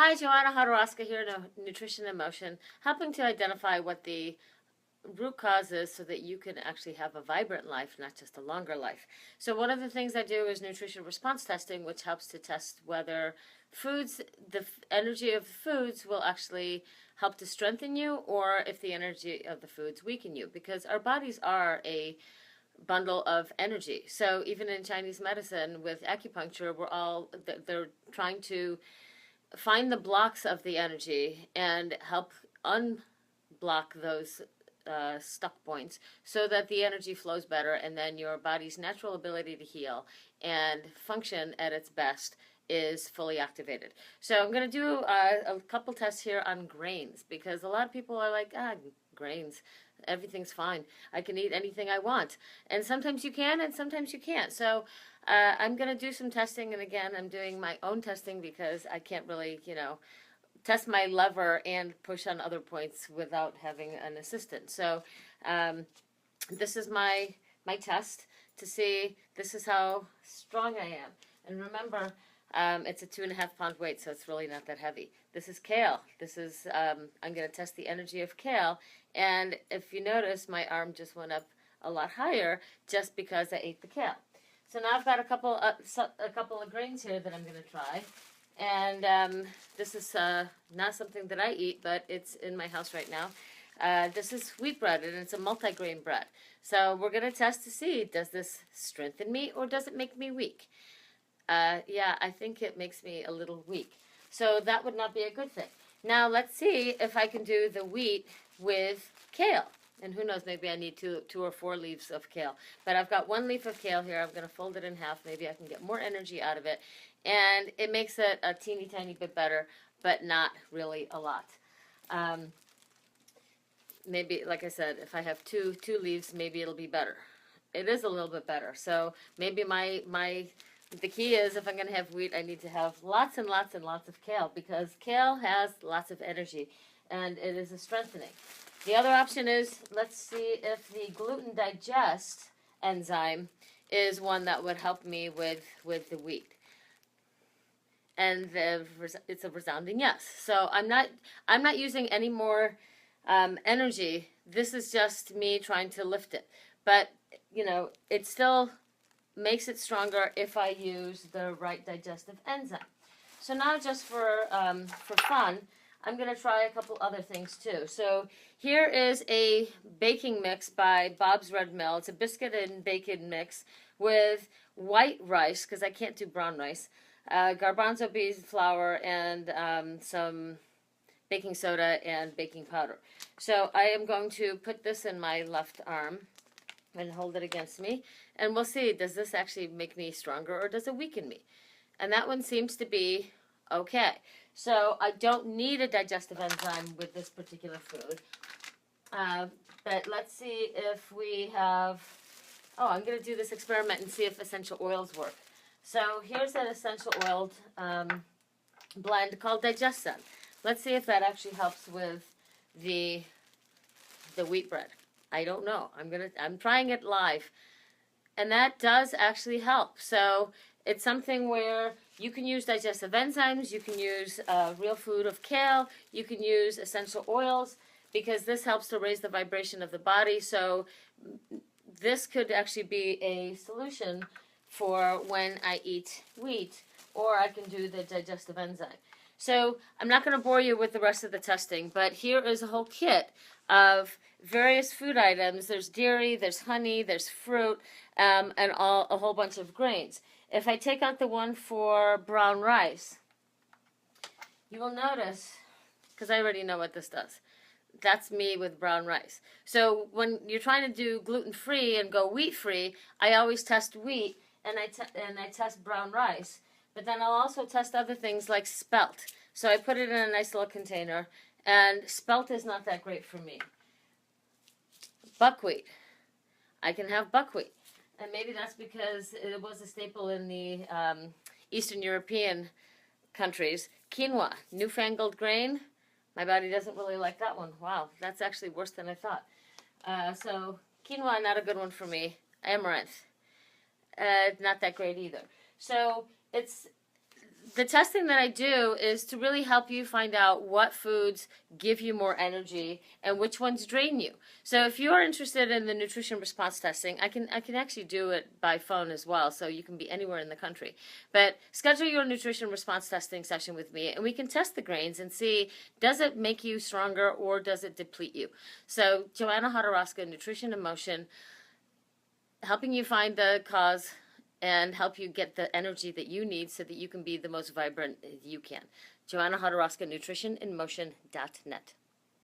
Hi, Joanna Hodorowska here, Nutrition and Motion, helping to identify what the root cause is so that you can actually have a vibrant life, not just a longer life. So one of the things I do is nutrition response testing, which helps to test whether foods, the energy of the foods will actually help to strengthen you, or if the energy of the foods weaken you, because our bodies are a bundle of energy. So even in Chinese medicine with acupuncture, they're trying to find the blocks of the energy and help unblock those stuck points so that the energy flows better, and then your body's natural ability to heal and function at its best is fully activated. So I'm going to do a couple tests here on grains, because a lot of people are like, grains, everything's fine. I can eat anything I want. And sometimes you can and sometimes you can't. So I'm going to do some testing, and again, I'm doing my own testing because I can't really, test my lever and push on other points without having an assistant. So this is my test to see, this is how strong I am. And remember, it's a 2.5 pound weight, so it's really not that heavy. This is kale. This is, I'm going to test the energy of kale. And if you notice, my arm just went up a lot higher just because I ate the kale. So now I've got a couple of grains here that I'm going to try. And this is not something that I eat, but it's in my house right now. This is wheat bread, and it's a multigrain bread. So we're going to test to see, does this strengthen me or does it make me weak? Yeah, I think it makes me a little weak. So that would not be a good thing. Now let's see if I can do the wheat with kale. And who knows, maybe I need two or four leaves of kale. But I've got 1 leaf of kale here. I'm going to fold it in half. Maybe I can get more energy out of it. And it makes it a teeny tiny bit better, but not really a lot. Maybe, like I said, if I have two leaves, maybe it'll be better. It is a little bit better. So maybe the key is, if I'm going to have wheat, I need to have lots and lots and lots of kale, because kale has lots of energy, and it is a strengthening. The other option is, let's see if the gluten digest enzyme is one that would help me with the wheat. And it's a resounding yes. So I'm not using any more energy. This is just me trying to lift it. But it still makes it stronger if I use the right digestive enzyme. So now, just for fun, I'm going to try a couple other things too. So here is a baking mix by Bob's Red Mill. It's a biscuit and bacon mix with white rice, because I can't do brown rice, garbanzo beans flour, and some baking soda and baking powder. So I am going to put this in my left arm and hold it against me, and we'll see, does this actually make me stronger or does it weaken me? And that one seems to be okay. So I don't need a digestive enzyme with this particular food. But let's see if we have, I'm going to do this experiment and see if essential oils work. So here's an essential oiled blend called Digestion. Let's see if that actually helps with the wheat bread. I don't know. I'm trying it live. And that does actually help. So it's something where you can use digestive enzymes, you can use real food of kale, you can use essential oils, because this helps to raise the vibration of the body. So this could actually be a solution for when I eat wheat, or I can do the digestive enzyme. So I'm not going to bore you with the rest of the testing, but here is a whole kit of various food items. There's dairy, there's honey, there's fruit, and a whole bunch of grains. If I take out the one for brown rice, you will notice, because I already know what this does, that's me with brown rice. So when you're trying to do gluten-free and go wheat-free, I always test wheat, and I test brown rice. But then I'll also test other things like spelt. So I put it in a nice little container, and spelt is not that great for me. Buckwheat. I can have buckwheat. And maybe that's because it was a staple in the Eastern European countries. Quinoa, newfangled grain. My body doesn't really like that one. Wow, that's actually worse than I thought. So quinoa, not a good one for me. Amaranth, not that great either. So it's the testing that I do is to really help you find out what foods give you more energy and which ones drain you. So if you're interested in the nutrition response testing, I can actually do it by phone as well, so you can be anywhere in the country. But schedule your nutrition response testing session with me, and we can test the grains and see, does it make you stronger or does it deplete you? So Joanna Hodorowska, Nutrition in Motion, helping you find the cause and help you get the energy that you need so that you can be the most vibrant you can. Joanna Hodorowska, nutritioninmotion.net.